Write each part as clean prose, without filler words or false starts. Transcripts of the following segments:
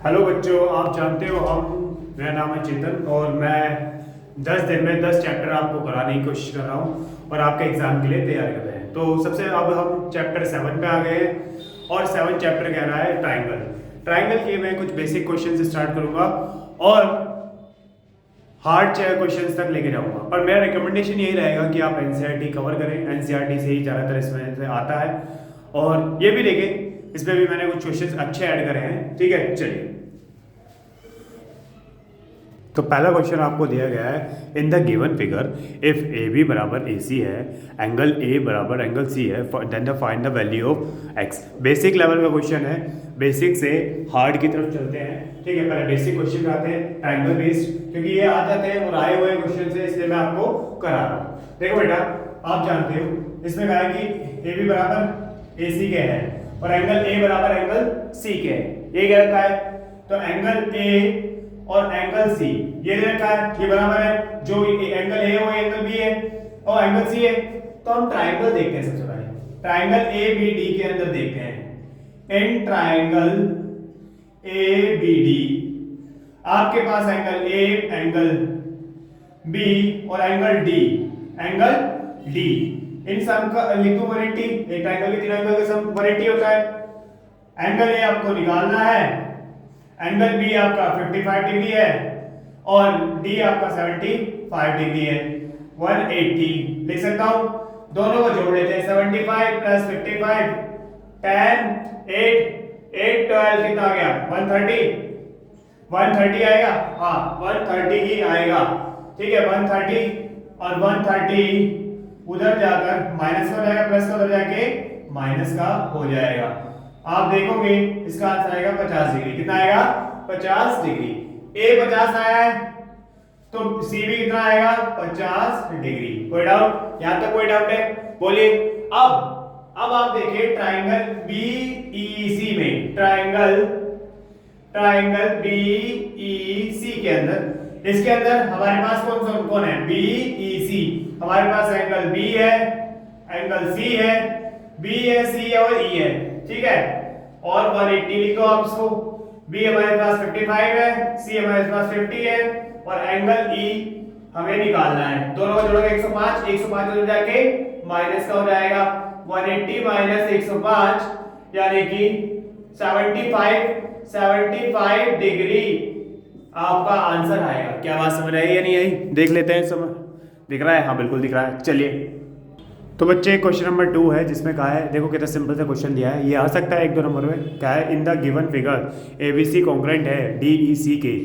Hello बच्चों, आप जानते हो मेरा नाम है चेतन और मैं 10 दिन में 10 चैप्टर आपको कराने की कोशिश कर रहा हूँ और आपके एग्जाम के लिए तैयार कर रहे हैं। तो सबसे अब हम चैप्टर 7 पे आ गए हैं और 7 चैप्टर कह रहा है ट्राइंगल। ट्राइंगल के मैं कुछ बेसिक क्वेश्चन से स्टार्ट करूंगा और हार्ड क्वेश्चंस तक लेके जाऊंगा। पर मेरा रिकमेंडेशन यही रहेगा कि आप एनसीईआरटी कवर करें। एनसीईआरटी से ही ज़्यादातर इसमें से आता है और ये भी देखें, इसमें भी मैंने कुछ क्वेश्चंस अच्छे ऐड करे हैं। ठीक है, चलिए। तो पहला क्वेश्चन आपको दिया गया है, in the given figure if A B बराबर ए सी है, एंगल ए बराबर एंगल सी है, then the find the value of X. Basic level का क्वेश्चन है, बेसिक से हार्ड की तरफ चलते हैं। ठीक है, पहले बेसिक क्वेश्चन आते हैं ट्राइंगल बेस्ड, क्योंकि ये आ जाते हैं और आए हुए क्वेश्चन से, इसलिए मैं आपको करा रहा हूँ। देखो बेटा, आप जानते हो इसमें कहा है कि ए बी बराबर ए सी के है और एंगल ए बराबर एंगल सी के है। ये क्या रखा है? तो एंगल ए और एंगल सी ये दे रखा है, ये बराबर है। जो एंगल ए वो एंगल बी है और एंगल सी है। तो हम ट्राइंगल देखते हैं। सबसे पहले ट्राइंगल ए बी डी के अंदर देखते हैं। In triangle A B D आपके पास एंगल ए, एंगल बी और एंगल डी, एंगल डी, इन सब का लिखो 180। एक ट्राइंगल के तीन एंगल का सम 180 होता है। एंगल ए आपको निकालना है, एंगल बी आपका 55 डिग्री है और डी आपका 75 डिग्री है। 180 लिख सकता हूं, दोनों को जोड़ लेते हैं। 75 प्लस 55 10 8 8 12 कितना आ गया? 130। 130 आएगा, हाँ 130 ही आएगा। ठीक है, 130 और 130 उधर जाकर माइनस का हो जाएगा, प्लस का उधर जाके माइनस का हो जाएगा। आप देखोगे इसका आंसर आएगा 50 डिग्री। कितना आएगा? 50 डिग्री। ए 50 आया है तो सी भी कितना आएगा? 50 डिग्री। कोई डाउट? यहां तक कोई डाउट है? बोलिए। अब आप देखिए ट्राइंगल बी ई सी में, ट्राइंगल बी ई सी के अंदर, इसके अंदर हमारे पास कौन है? बी ई सी। हमारे पास एंगल बी है, एंगल सी है, बी है, सी है और ई है। ठीक है, और 180 लिखो आप इसको। बी हमारे पास 55 है, सी हमारे पास 50 है और एंगल ई हमें निकालना है। दोनों को जोड़ोगे 105, 105 उधर जाके माइनस का हो जाएगा। 180 माइनस 105 यानी कि 75 डिग्री आपका आंसर आएगा। क्या बात समझ आई या नहीं आई? देख लेते हैं। समझ दिख रहा है? हाँ बिल्कुल दिख रहा है। चलिए, तो बच्चे क्वेश्चन नंबर 2 है, जिसमें कहा है, देखो कितना सिंपल सा क्वेश्चन दिया है। ये आ सकता है 1-2 नंबर में। क्या है? In the given figure A B C congruent है डी ई सी के,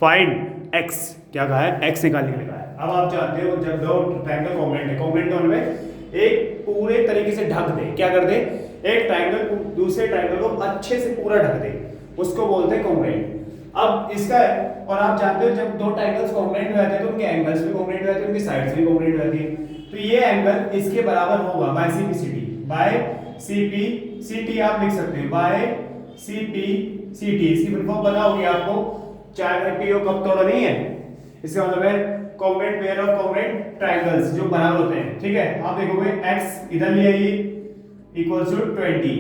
फाइंड एक्स। क्या कहा है? एक्स निकालने के लिए कहा है। अब आप चाहते हो जब दो ट्रायंगल कॉन्ग्रुएंट है, कॉन्ग्रुएंट में एक पूरे तरीके से ढक दे। क्या कर दे? एक ट्रायंगल दूसरे ट्रायंगल को अच्छे से पूरा ढक दे, उसको बोलते हैं कॉन्ग्रुएंट। अब इसका, और आप जानते हो जब दो ट्रायंगल्स कॉन्ग्रुएंट हो जाते हैं तो उनके एंगल्स भी कॉन्ग्रुएंट हो जाते हैं, उनकी साइड्स भी कॉन्ग्रुएंट हो जाती है। तो ये एंगल इसके बराबर होगा बाय सीपीसीटी। बाय सीपीसीटी आप लिख सकते हैं, बाय सीपीसीटी। इसकी फुल फॉर्म पता होगी आपको, चाहे पीओ कब तोड़ा नहीं है। इसका मतलब है congruent pair of congruent triangles जो बराबर होते हैं। ठीक है, आप देखोगे x इधर लिया ये इक्वल्स टू 20,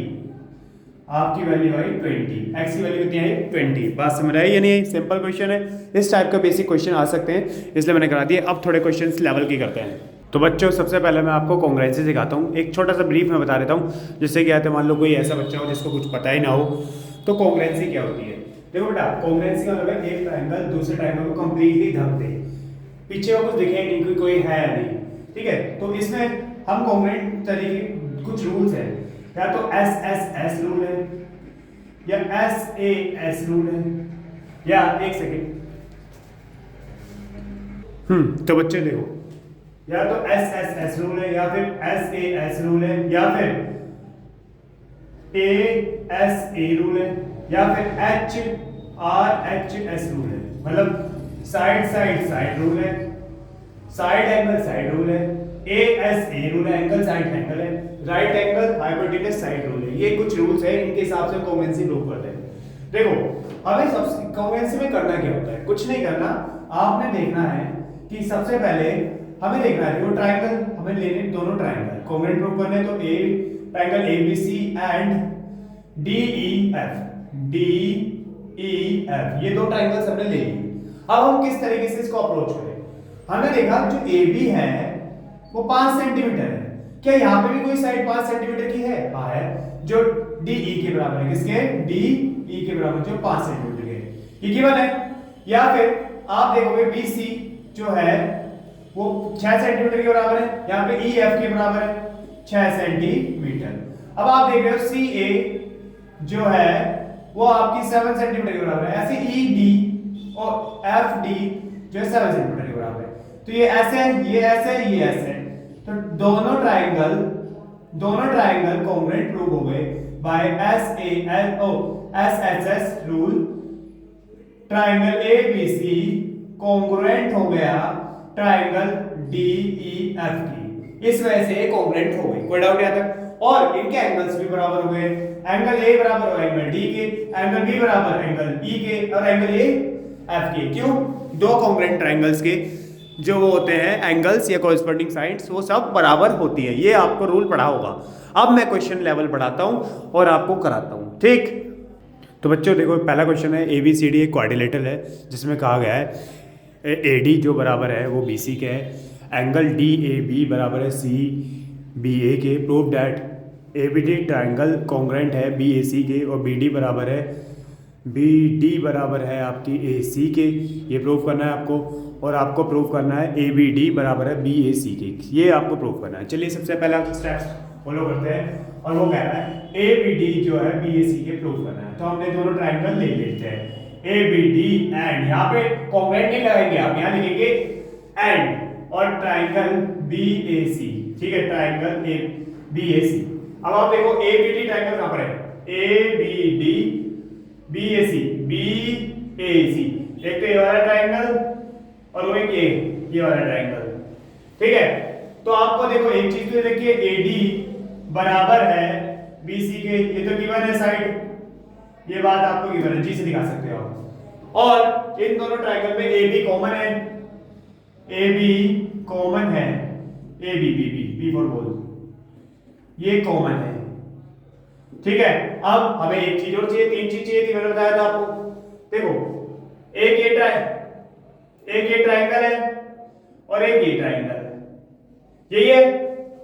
आपकी वैल्यू आई 20, x की वैल्यू कितनी आई? 20। बात समझ आई या नहीं? सिंपल क्वेश्चन है। इस टाइप का बेसिक क्वेश्चन आ सकते हैं, इसलिए मैंने करा दिया। अब थोड़े क्वेश्चंस लेवल के करते हैं। तो बच्चों, सबसे पहले मैं आपको कॉन्ग्रुएंसी सिखाता हूँ। एक छोटा सा ब्रीफ में बता देता हूँ, जिससे क्या है, मान लो कोई ऐसा बच्चा हो जिसको कुछ पता ही ना हो, तो कॉन्ग्रुएंसी क्या होती है। देखो बेटा, कॉन्ग्रुएंसी का मतलब है एक ट्रायंगल दूसरे ट्रायंगल को कंप्लीटली ढक दे, पीछे का कुछ दिखे नहीं कि कोई है या नहीं। ठीक है, तो इसमें हम कॉन्ग्रुएंट तरीके कुछ रूल्स हैं, या तो एस एस एस रूल है या एस ए एस रूल है, या एक सेकेंड। तो बच्चे देखो, या तो एस एस एस रूल है, या फिर एस ए एस रूल है, या फिर ए एस ए रूल है, या फिर H R H S rule है। मतलब साइड साइड साइड रूल है, साइड एंगल साइड रूल है, ए एस ए रूल है, एंगल साइड एंगल है, right angle hypotenuse side rule है। ये कुछ रूल्स है, इनके हिसाब से कॉन्ग्रुएंसी प्रूव करते हैं। देखो, हमें सबसे कॉन्ग्रुएंसी में करना क्या होता है? कुछ नहीं करना, आपने देखना है कि सबसे पहले हमें देखना है वो ट्रायंगल हमें लेने, दोनों ट्रायंगल कॉन्ग्रुएंट प्रूव करने। तो triangle ABC and DEF, D E F, ये दो ट्राइंगल्स हमने ले लिए। अब हम किस तरीके से इसको अप्रोच करें? हमने देखा जो ए बी है वो 5 सेंटीमीटर है, क्या यहाँ पे भी कोई साइड 5 सेंटीमीटर की है? हाँ है, जो डी ई के बराबर है। किसके? डी ई के बराबर, जो 5 सेंटीमीटर के, ये गिवन है। या फिर आप देखोगे बी सी जो है वो 6 सेंटीमीटर के बराबर है, यहाँ पे ई एफ के बराबर है 6 सेंटीमीटर। अब आप देख रहे हो सी ए जो है वो आपकी 7 सेंटीमीटर के बराबर है, ऐसे ई डी और एफ डी जो है 7 सेंटीमीटर के बराबर है। तो ये ऐसे है, ये ऐसे है, ये ऐसे है, तो दोनों ट्राइंगल कॉन्ग्रुएंट प्रूव हो गए by S A L O S H S rule. Triangle A B C congruent हो गया ट्राइंगल डी ई एफ की, इस वजह से कॉन्ग्रुएंट हो गई। कोई डाउट यहाँ तक? और इनके एंगल्स भी बराबर हो गए, एंगल ए बराबर हो एंगल डी के, एंगल बी बराबर एंगल ई के और एंगल ए एफ के। क्यों? दो कॉन्ग्रुएंट ट्राइंगल्स के जो वो होते हैं एंगल्स या कॉरस्पॉन्डिंग साइड्स वो सब बराबर होती है, ये आपको रूल पढ़ा होगा। अब मैं क्वेश्चन लेवल पढ़ाता हूँ और आपको कराता हूँ, ठीक? तो बच्चों देखो, पहला क्वेश्चन है ए बी सी डी एक क्वाड्रिलेटरल है जिसमें कहा गया है ए डी जो बराबर है वो बी सी के है, एंगल डी ए बी बराबर है सी बी ए के, prove that A B D triangle congruent है बी ए सी के, और बी डी बराबर है बी डी बराबर है आपकी ए सी के, ये प्रूव करना है आपको। और आपको प्रूव करना है ए बी डी बराबर है बी ए सी के, ये आपको प्रूव करना है। चलिए सबसे पहला स्टेप्स फॉलो करते हैं, और वो कह रहा है ए बी डी जो है बी ए सी के प्रूव करना है। तो हमने दोनों ट्राइंगल ले लेते हैं ए बी डी एंड, यहाँ पे कॉन्ग्रुएंट नहीं लगाएंगे आप, यहाँ लिखेंगे एंड, और ट्राइंगल बी ए सी, ठीक है, ट्राइंगल ए बी ए सी। अब आप देखो ए बी डी ट्राइंगल कहाँ पर है? A B D B A C, B A C, एक तो ये वाला ट्राइंगल और वो एक ये वाला ट्राइंगल, ठीक है। तो आपको देखो एक चीज तो देखिए ए डी बराबर है बी सी के, ये तो गिवन है साइड, ये बात आपको गिवन है, जी से दिखा सकते हो आप। और इन दोनों ट्राइंगल में ए बी कॉमन है, ए बी कॉमन है, A B B B B for ball, ये कॉमन है, ठीक है। अब हमें एक चीज और चाहिए, तीन चीज चाहिए थी, मैंने बताया था आपको। देखो एक ये ट्राइंगल है और एक ये ट्राइंगल है, यही है,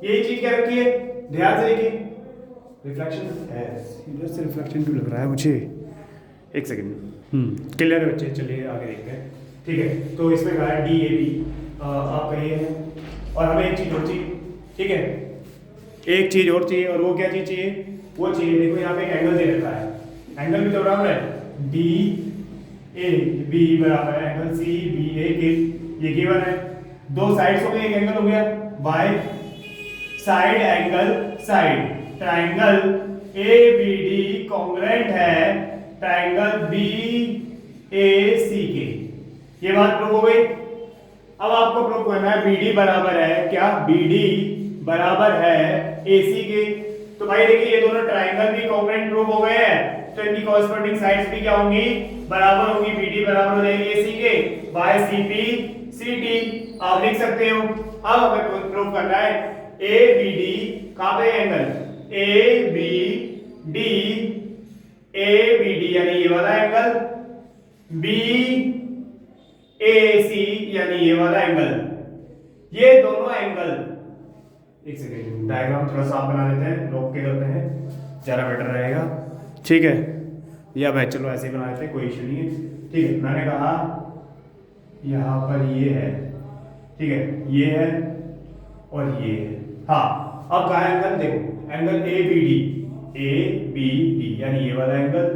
यही चीज क्या रखी है, ध्यान से देखिए। रिफ्लेक्शन है, इधर से रिफ्लेक्शन क्यों लग रहा है मुझे? एक सेकंड, क्लियर है बच्चे, चलिए आगे देखते हैं, ठीक है। तो इसमें कहा है डी ए बी, आप कहिए है, और हमें एक चीज और चाहिए, ठीक है, एक चीज और चाहिए, और वो क्या चीज चाहिए? वो चाहिए, देखो यहाँ पे एक एंगल दे रखा है, एंगल भी तो बराबर है, डी ए बी बराबर है एंगल सी बी ए के, ये गिवन है। दो साइड्स हो गए, एक एंगल हो गया, by side angle side, triangle A B D congruent है ट्राइंगल बी ए सी के, ये बात प्रूव हो गई। अब आपको प्रूव करना है बी डी बराबर है क्या? बी डी बराबर है ए सी के। तो भाई देखिए ये दोनों ट्राइंगल भी कॉन्ग्रुएंट प्रूव हो गए हैं, तो इनकी कॉरस्पॉन्डिंग साइड्स भी क्या होंगी? बराबर होंगी। बीडी बराबर हो जाएगी एसी के बाय सीपी सीटी, आप लिख सकते हो। अब हमें प्रूव करना है ए बी डी, कहां पे angle A B D, A B D यानी ये वाला एंगल, बी ए सी यानी ये वाला एंगल, ये दोनों एंगल, एक सेकेंड डायग्राम थोड़ा साफ बना लेते हैं, रोक के करते हैं, ज़्यादा बेटर रहेगा, ठीक है। या मैं चलो ऐसे ही बना लेते हैं, कोई इशू नहीं है, ठीक है। मैंने कहा यहाँ पर ये है, ठीक है, ये है और ये है, हाँ। अब कहा एंगल, देखो angle A B D, A B D यानी ये वाला angle,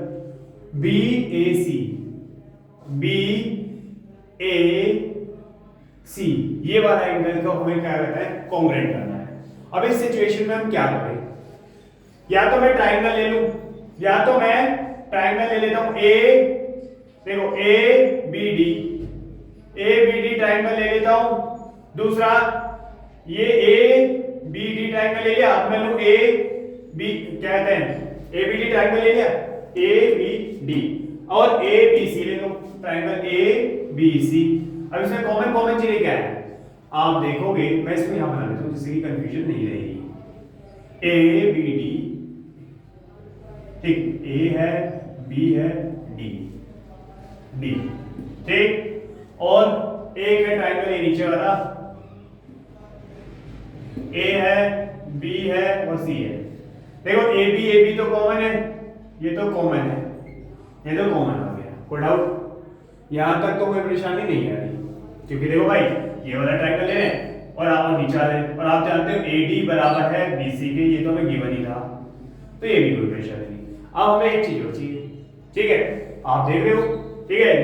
B A C, B A C, ये वाला एंगल को हमें क्या कहता है? कॉन्ग्रुएंट करना है। अब इस सिचुएशन में हम क्या करें? या तो मैं ट्राइंगल ले लूं, या तो मैं ट्राइंगल ले लेता हूं ए, देखो A B D, A B D triangle ले लेता हूं। दूसरा ये ए बी डी ट्राइंगल ले लिया, अब मैं लूं ए बी, क्या कहते हैं, ए बी डी ट्राइंगल ले लिया, ए बी डी, और ए बी सी ले लो, ट्राइंगल ए बी सी। अब इसमें कॉमन चीजें क्या है? आप देखोगे, मैं इसको यहां बना लेता हूं जिससे कि कंफ्यूजन नहीं रहेगी। ए बी डी, ठीक, ए है, बी है, डी, डी, ठीक। और एक है ट्राइंगल ए नीचे वाला, ए है, बी है और सी है। देखो ए बी तो कॉमन है, ये तो कॉमन है, ये तो कॉमन आ गया, कोई डाउट? यहां तक तो कोई परेशानी नहीं है क्योंकि देखो भाई ये वाला ट्राइंगल ले रहे हैं और आप नीचे आ रहे हैं और आप जानते हो एडी बराबर है बीसी के, ये तो हमें गिवन ही था, तो ये भी कोई परेशानी नहीं। अब हमें एक चीज और चाहिए, ठीक है, आप देख रहे हो, ठीक है।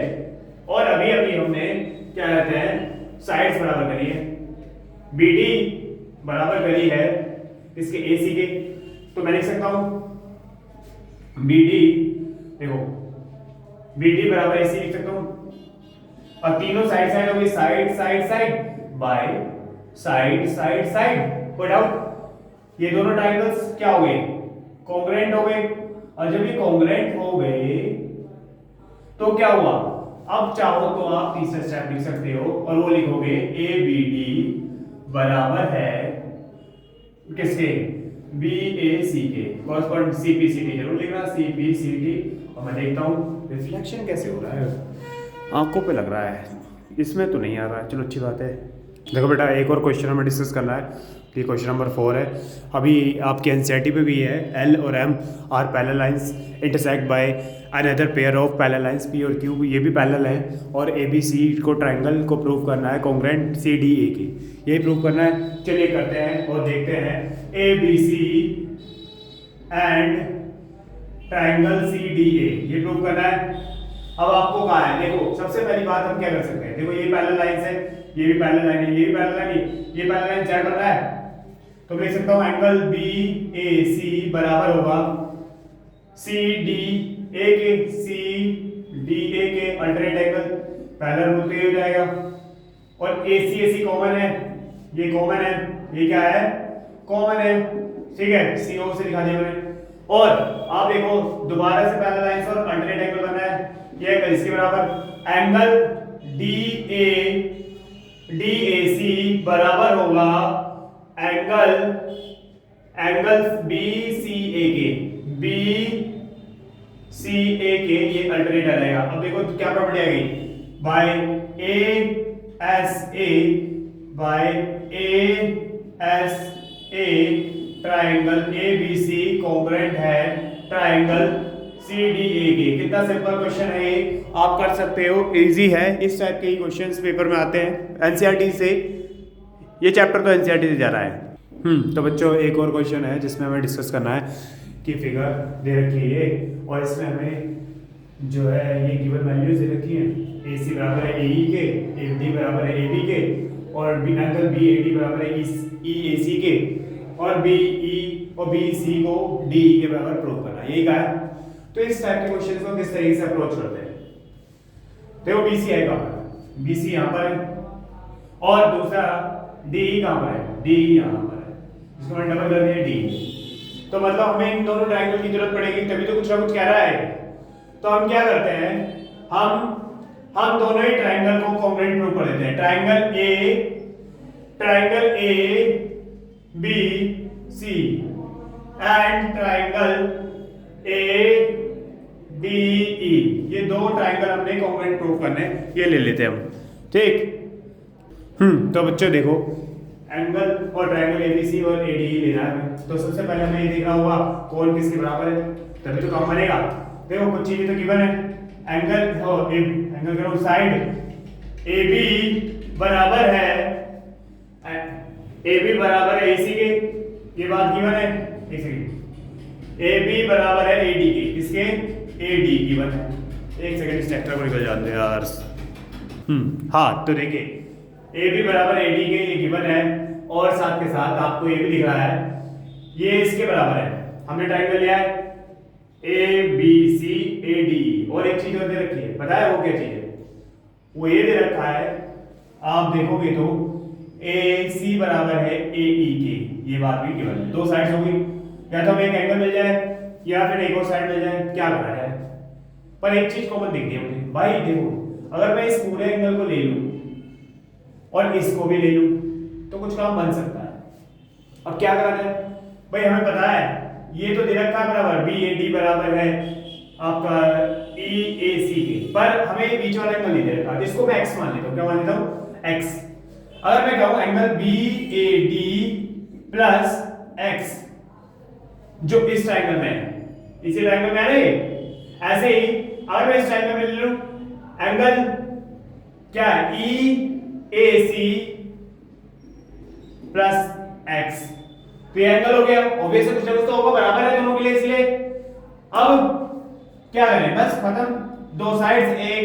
और अभी अभी हमने क्या कहते हैं साइड्स बराबर करी है, बीडी बराबर करी है इसके एसी के, तो मैं लिख सकता हूं बीडी, देखो बीडी बराबर एसी लिख सकता हूं। और तीनों साइड साइड हो गई, side side side by side side side, कोई डाउट? ये दोनों ट्रायंगल्स क्या हो गए, कॉन्ग्रुएंट हो गए। और जब ये कॉन्ग्रुएंट हो गए तो क्या हुआ, अब चाहो तो आप तीसरा स्टेप लिख सकते हो और वो लिखोगे ए बी डी बराबर है किसके, बी ए सी के, correspond C P C T जरूर लिखना, सी पी सी टी। और मैं देखता हूँ रिफ्लेक्शन कैसे हो रहा है, आंखों पे लग रहा है, इसमें तो नहीं आ रहा है, चलो अच्छी बात है। देखो बेटा एक और क्वेश्चन हमें डिस्कस करना है, ये क्वेश्चन नंबर 4 है। अभी आपके एनसीईआरटी पे भी है, एल और M R parallel lines intersect by another pair of parallel lines P और क्यू, ये भी पैरेलल है और ए बी सी को ट्राइंगल को प्रूव करना है कॉन्ग्रुएंट सी डी ए की, यही प्रूव करना है। चलिए करते हैं और देखते हैं A B C and triangle C D A, ये प्रूव करना है। अब आपको कहा है, देखो सबसे पहली बात हम क्या कर सकते हैं, देखो ये पैरेलल लाइंस है, ये भी पैरेलल लाइन है, ये भी पैरेलल लाइन है, ये पैरेलल लाइन जेड बन रहा है, तो मैं लिख सकता हूं एंगल बी ए सी बराबर होगा सी डी ए के, सी डी ए के अल्टरनेट एंगल, पैरेलल रूल तो ये हो जाएगा। और ए सी कॉमन है, ये कॉमन है, ये क्या है कॉमन है, ठीक है, सी ओ से दिखा दिया मैंने। और आप देखो दोबारा से पैरेलल लाइंस और अल्टरनेट एंगल बना है, ये है इसके बराबर एंगल डी ए सी बराबर होगा एंगल बी सी ए के, ये अल्टरनेट आ जाएगा। अब देखो तो क्या प्रॉपर्टी आ गई, by A S A triangle A B C congruent है ट्राइंगल सी डी ए के। कितना सिंपल क्वेश्चन है ये, आप कर सकते हो, इजी है, इस टाइप के ही क्वेश्चंस पेपर में आते हैं एनसीईआरटी से, ये चैप्टर तो एनसीईआरटी से जा रहा है। तो बच्चों एक और क्वेश्चन है जिसमें हमें डिस्कस करना है कि फिगर दे रखी है ये, और इसमें हमें जो है ये गिवन वैल्यूज दे रखी है, ए सी बराबर है ए ई के, ए डी बराबर है ए बी के, और एंगल बी ए डी बराबर है ई ए सी के, और बी ई और बी सी को डी के बराबर प्रूव करना, यही कहा है। तो इस टाइप के क्वेश्चन को किस तरीके से अप्रोच करते हैं, देखो बी सी है कहाँ पर, बी सी यहाँ पर है, और दूसरा डी कहाँ पर है, डी यहाँ पर है, इसको मैंने डबल कर दिया डी, तो मतलब हमें इन दोनों ट्रायंगल की जरूरत पड़ेगी, तभी तो कुछ ना कुछ कह रहा है। तो हम क्या करते हैं, हम दोनों ही ट्रायंगल को कॉन्ग्रुएंट प्रूव कर देते हैं, triangle A B C and triangle A D E, ये दो ट्रायंगल हमने कॉन्ग्रुएंट प्रूव करने, ये ले लेते हैं हम, ठीक। तो बच्चों देखो एंगल और ट्रायंगल एबीसी और एडीई लेना है, तो सबसे पहले हमें ये देखना होगा कौन किसके बराबर है, तभी तो काम बनेगा। देखो कुछ चीजें तो गिवन है, एंगल करो साइड AB बराबर है AC के, ये बात गिवन है, एक सेकंड, AB बराबर है AD के, किसके, AD गिवन है, एक सेकंड इस ट्रैक्टर को निकल जाते हैं यार। हाँ तो देखिए AB बराबर AD के, ये गिवन है, और साथ के साथ आपको ये भी दिख रहा है ये इसके बराबर है, हमने ट्रायंगल लिया है ABC AD, और एक चीज और दे रखी है, पता है वो क्या चीज है, वो ये दे रखा है, आप देखोगे तो AC बराबर है AE के, ये बात भी गिवन है, दो साइड्स हो गई, या तो हमें एक एंगल मिल जाए या फिर एक और साइड मिल जाए, क्या करा जाए, पर एक चीज कॉमन दिखती है मुझे भाई, देखो अगर मैं इस पूरे एंगल को ले लूं और इसको भी ले लूं तो कुछ काम बन सकता है। अब क्या करा जाए भाई, हमें पता है ये तो दे रखा है बराबर BAD बराबर है आपका ई ए सी के, पर हमें बीच वाला एंगल नहीं दे रखा, इसको मैं एक्स मान लेता हूँ। क्या मान लेता हूँ? एक्स। अगर मैं कहूँ angle B A D plus X, जो इस ट्राइंगल में है, इसी ट्राइंगल में है ना, ऐसे ही अगर मैं इस ट्राइंगल में ले लूं एंगल क्या है, ई ए सी प्लस एक्स, तो ये एंगल हो गया। ऑब्वियस है, कुछ ना कुछ तो होगा, बराबर है दोनों के लिए, इसलिए अब क्या करें, बस खत्म, दो साइड्स एक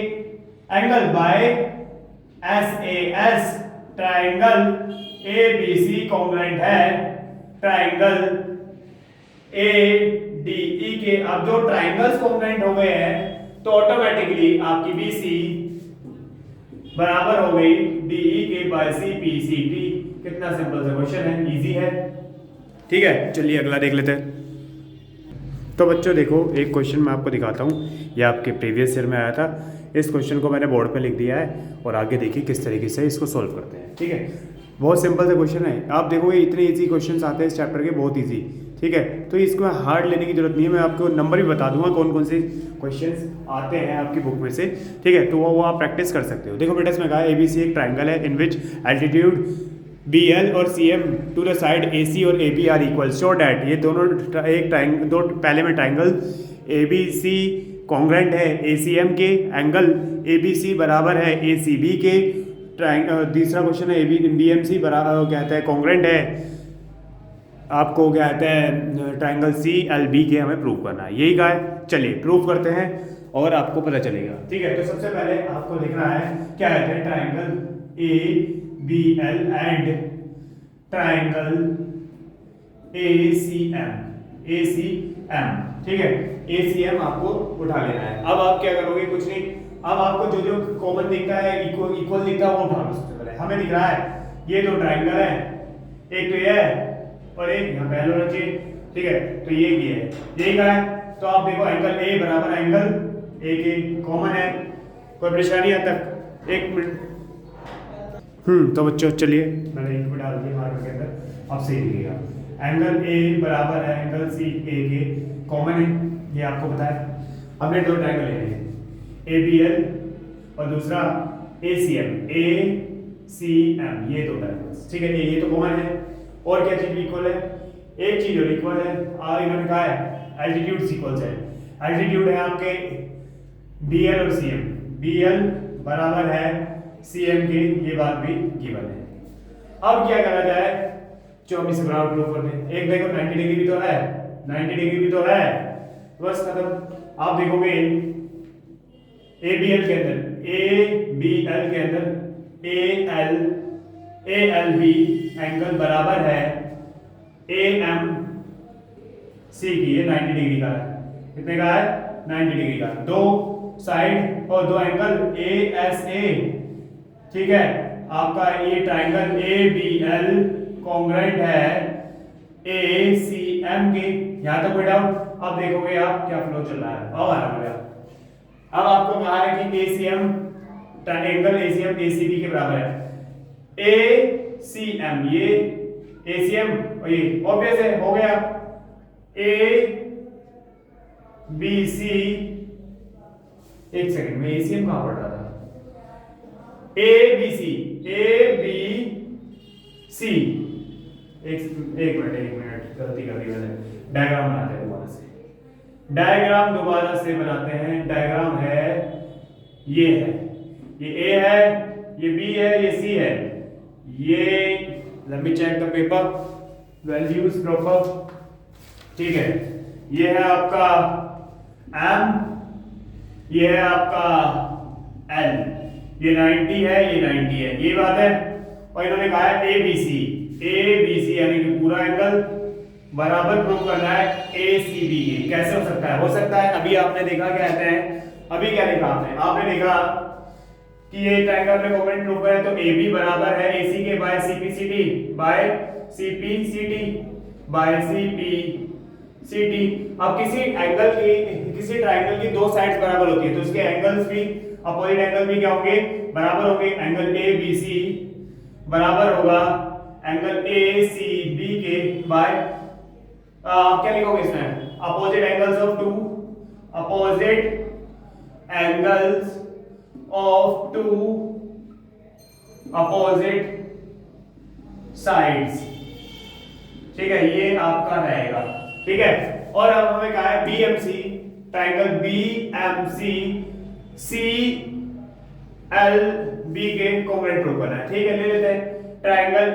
angle by S A S, triangle A B C congruent है ट्राइंगल ए डी ई के। अब जो ट्राइंगल्स कॉन्ग्रुएंट हो गए हैं तो ऑटोमेटिकली आपकी बी सी बराबर हो गई डी ई के by C P C T. कितना सिंपल सा क्वेश्चन है, इजी है। ठीक है, चलिए अगला देख लेते हैं। तो बच्चों देखो, एक क्वेश्चन मैं आपको दिखाता हूँ, ये आपके प्रीवियस ईयर में आया था। इस क्वेश्चन को मैंने बोर्ड पे लिख दिया है और आगे देखिए किस तरीके से इसको सॉल्व करते हैं। ठीक है, बहुत सिंपल सा क्वेश्चन है। आप देखोगे इतने इजी क्वेश्चंस आते हैं इस चैप्टर के, बहुत इजी। ठीक है, तो इसको हार्ड लेने की जरूरत नहीं है, मैं आपको नंबर भी बता दूंगा कौन कौन से क्वेश्चंस आते हैं आपकी बुक में से। ठीक है, तो वो आप प्रैक्टिस कर सकते हो। देखो बेटा, इसमें कहा ए बी सी एक ट्राइंगल है in which altitude B L और C M to the side A C और A B are equal, so that ये दोनों एक ट्राइंगल, दो पहले में triangle A B C congruent है ए सी एम के, एंगल ए बी सी बराबर है ए सी बी के। तीसरा क्वेश्चन है ए बी एम सी बराबर कहता है कॉन्ग्रुएंट है, आपको क्या कहते हैं ट्राइंगल सी एल बी के, हमें प्रूव करना है। यही कहा है, चलिए प्रूव करते हैं और आपको पता चलेगा। ठीक है, तो सबसे पहले आपको लिखना है क्या कहते हैं, triangle A B L and triangle A C M. ठीक है, ए सी एम आपको उठा लेना है। अब आप क्या करोगे, कुछ नहीं, अब आपको जो जो कॉमन दिखता है, इक्वल दिखता है, वो उठा लो। सबसे पहले हमें दिख रहा है ये दो ट्राइंगल है, एक तो ये है और एक यहाँ पहले होना चाहिए। ठीक है, तो ये है, यही कहा है। तो आप देखो एंगल ए बराबर एंगल ए के कॉमन है, कोई परेशानी है तक? एक मिनट। तो बच्चों चलिए मैंने एक भी डाल दिया मार्कर के अंदर, अब सही दिखेगा। एंगल ए बराबर है एंगल सी ए के, कॉमन है, ये आपको पता है। हमने दो ट्राइंगल ले लिए, ए बी एल और दूसरा ए सी एम, ये दो ट्राइंगल्स। ठीक है, ये तो कॉमन है। और क्या चीज इक्वल है? एक चीज और इक्वल है, और इन्होंने कहा है एल्टीट्यूड इक्वल है। एल्टीट्यूड है आपके बी एल और सी एम, बी एल बराबर है सी एम के, ये बात भी गिवन है। अब क्या करा जाए, 24 से बराबर प्रूफ कर दें। एक देखो 90 डिग्री भी तो है, 90 डिग्री भी तो है, बस खत्म। आप देखोगे ए बी एल के अंदर, ए बी एल के अंदर ए एल बी एंगल बराबर है ए एम सी की, ये 90 डिग्री का है। कितने का है? 90 डिग्री का। दो साइड और दो एंगल ए एस ए। ठीक है, आपका ये triangle A B L congruent है ए सी एम के। यहां तक कोई डाउट? अब देखोगे आप क्या फ्लो चल रहा है। अब आ रहा है, अब आपको कहा है कि A C M angle A C M A C B के बराबर है। ए सी एम, ये ए सी एम और ये ऑब्वियस है, हो गया। ए बी सी, एक सेकंड में ए सी एम कहां पढ़ रहा था? ए बी सी, ए बी सी, एक मिनट गलती कर दी मैंने। डायग्राम बनाते हैं दोबारा से, डायग्राम दोबारा से बनाते हैं। डायग्राम है, ये है, ये ए है, ये बी है, ये सी है, ये let me check the paper values proper. ठीक है, ये है आपका एम, ये है आपका एल, ये 90 है, ये 90 है, ये बात है। और इन्होंने कहा है ए बी सी यानी कि पूरा एंगल बराबर प्रूव करना है ए सी बी के। कैसे हो सकता है? हो सकता है, अभी आपने देखा क्या कहते हैं, अभी क्या देखा आपने देखा कि ये ट्रायंगल में कॉन्ग्रुएंट प्रूफ है, तो ए बी बराबर है ए सी के by C P C T by C P C T by C P C T. अब किसी एंगल की, किसी ट्रायंगल की दो साइड्स बराबर होती है तो उसके एंगल्स भी, अपोजिट एंगल भी क्या होंगे? बराबर होंगे। एंगल ए बी सी बराबर होगा एंगल ए सी बी के बाय क्या लिखोगे इसमें? Opposite angles of two opposite angles of two opposite sides. ठीक है, ये आपका रहेगा। ठीक है, और अब हमें कहा है BMC, ट्राइंगल BMC CLB के कॉन्ग्रुएंट प्रूव करना है। ठीक है, ले लेते हैं triangle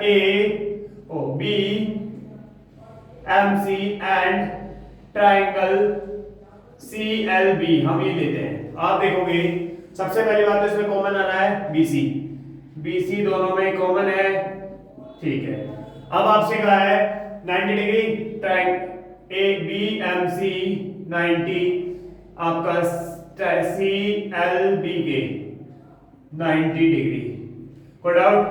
BMC and triangle CLB, हम ये लेते हैं। आप देखोगे सबसे पहली बात तो इसमें कॉमन आ रहा है BC दोनों में कॉमन है। ठीक है, अब आपसे कहा है 90 डिग्री ट्राइंगल BMC 90, आपका CLB के 90 डिग्री। कोई डाउट?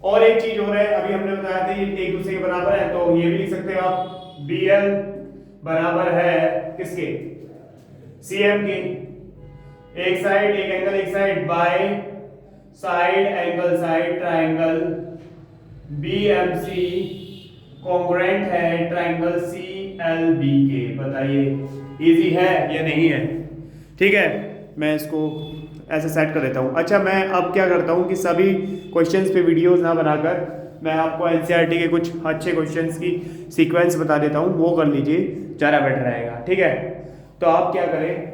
और एक चीज हो रहा है, अभी हमने बताया था ये एक दूसरे के बराबर है, तो ये भी लिख सकते हो आप BL बराबर है किसके? CM के। एक साइड एक एंगल एक side by side angle side triangle BMC congruent है ट्राइंगल CLB के। बताइए इजी है या नहीं है? ठीक है, मैं इसको ऐसे सेट कर देता हूँ। अच्छा, मैं अब क्या करता हूँ कि सभी क्वेश्चंस पे वीडियोस ना बनाकर मैं आपको NCERT के कुछ अच्छे क्वेश्चंस की सीक्वेंस बता देता हूँ, वो कर लीजिए, ज़्यादा बेटर रहेगा। ठीक है, तो आप क्या करें,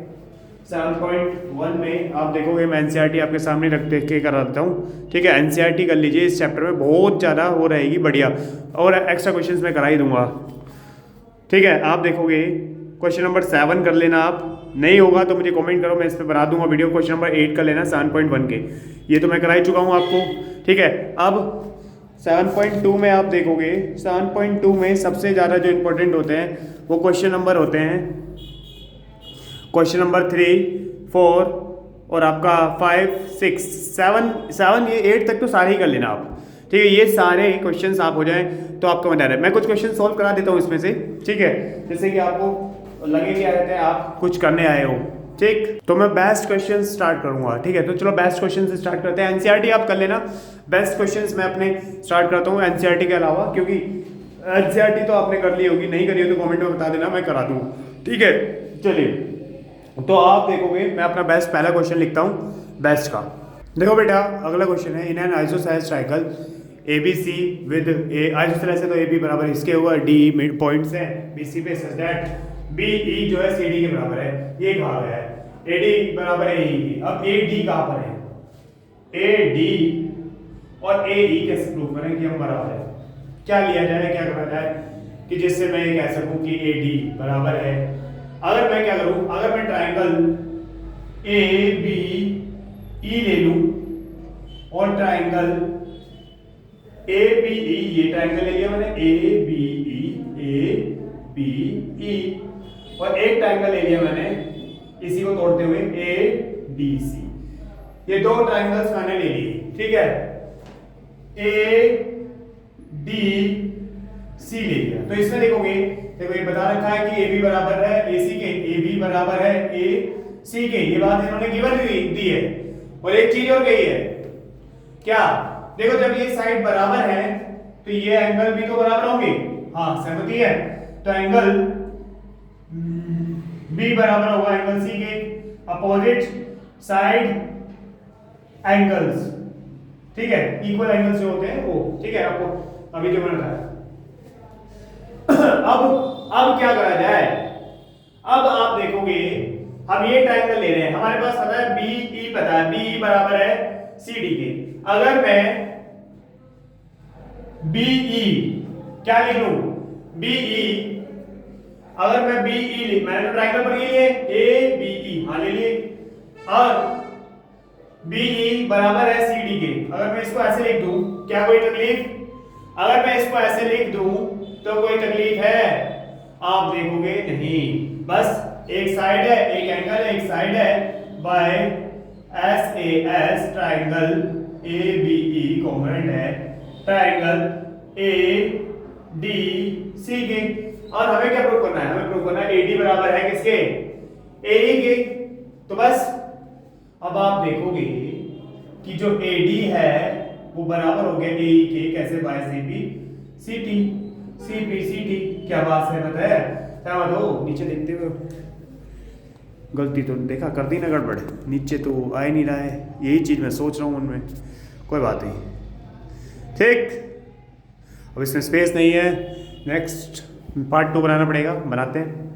7.1 में आप देखोगे मैं NCERT आपके सामने रख के करा देता हूँ। ठीक है, NCERT कर लीजिए, इस चैप्टर में बहुत ज़्यादा वो रहेगी बढ़िया, और एक्स्ट्रा क्वेश्चंस मैं करा ही दूंगा। ठीक है, आप देखोगे क्वेश्चन नंबर 7 कर लेना। आप नहीं होगा तो मुझे कमेंट करो, मैं इस पर बना दूंगा वीडियो। क्वेश्चन नंबर 8 कर लेना 7.1 के, ये तो मैं करा ही चुका हूँ आपको। ठीक है, अब 7.2 में आप देखोगे, 7.2 में सबसे ज़्यादा जो इंपॉर्टेंट होते हैं वो क्वेश्चन नंबर होते हैं, क्वेश्चन नंबर 3, 4 और आपका 5, 6, 7 ये 8 तक तो सारे ही कर लेना आप। ठीक है, ये सारे क्वेश्चंस आप हो जाएं तो आपका मजा है। मैं कुछ क्वेश्चन सॉल्व करा देता हूँ इसमें से। ठीक है, जैसे कि आपको लगे कि रहते हैं आप कुछ करने आए हो। ठीक, तो मैं बेस्ट क्वेश्चन स्टार्ट करूंगा। ठीक है, तो चलो बेस्ट क्वेश्चन से स्टार्ट करते हैं। NCERT आप कर लेना, बेस्ट क्वेश्चंस मैं अपने स्टार्ट करता हूँ NCERT के अलावा, क्योंकि NCERT तो आपने कर ली होगी, नहीं करी हो तो कमेंट में बता देना, मैं करा दूँ। ठीक है, चलिए, तो आप देखोगे मैं अपना बेस्ट पहला क्वेश्चन लिखता हूँ बेस्ट का। देखो बेटा, अगला क्वेश्चन है, in an isosceles triangle ABC with isosceles है तो AB बराबर इसके ऊपर DE मिड पॉइंट्स है BC पे सच दैट BE जो है CD के बराबर है, ये कहा गया है। AD बराबर है AE की। अब AD कहाँ पर है? AD और AE कैसे प्रूव करें कि हम बराबर है? क्या लिया जाए, क्या करा जाए कि जिससे मैं ये कह सकूं कि AD बराबर है? अगर मैं क्या करूं, अगर मैं ट्राइंगल ABE ले लूं और ट्राइंगल ABE, ये ट्राइंगल ले लिया मैंने ABE और एक ट्राइंगल ले लिया मैंने इसी को तोड़ते हुए ADC। ये दो ट्राइंगल्स मैंने ले लिए। ठीक है, ADC ले लिया, तो इसमें देखोगे, देखो ये बता रखा है कि AB बराबर है AC के, AB बराबर है AC के, ये बात इन्होंने गिवन दी है। और एक चीज और कही है, क्या? देखो जब ये साइड बराबर है तो ये एंगल भी तो बराबर होंगे। हाँ, सहमति है, तो एंगल B बराबर होगा एंगल C के, अपोजिट साइड एंगल्स। ठीक है, इक्वल एंगल्स जो होते हैं वो। ठीक है, आपको अभी जो मैंने बताया। अब क्या करा जाए? अब आप देखोगे हम ये ट्रायंगल ले रहे हैं, हमारे पास पता है BE, पता है BE बराबर है CD के। अगर मैं BE क्या लिख लूं? BE, अगर मैं BE लिख, मैंने तो ट्रायंगल पर लिए ABE, हाँ ले लिए, और BE बराबर है CD के। अगर मैं इसको ऐसे लिख दूं, क्या कोई तकलीफ? अगर मैं इसको ऐसे लिख दूं तो कोई तकलीफ है? आप देखोगे नहीं, बस एक साइड है, एक एंगल एक साइड है, by SAS triangle ABE congruent है ट्राइंगल ADC के। और हमें क्या प्रूव करना है? हमें प्रूव करना है AD बराबर है किसके? AE के। तो बस अब आप देखोगे कि जो AD है वो बराबर हो गया AE के, कैसे? By CPCT। क्या बात है, बताया क्या बात हो? नीचे देखते हुए गलती तो देखा कर दी ना गड़बड़, नीचे तो आ ही नहीं रहा है, यही चीज़ मैं सोच रहा हूँ उनमें। कोई बात नहीं, ठीक। अब इसमें स्पेस नहीं है, नेक्स्ट पार्ट 2 बनाना पड़ेगा, बनाते हैं।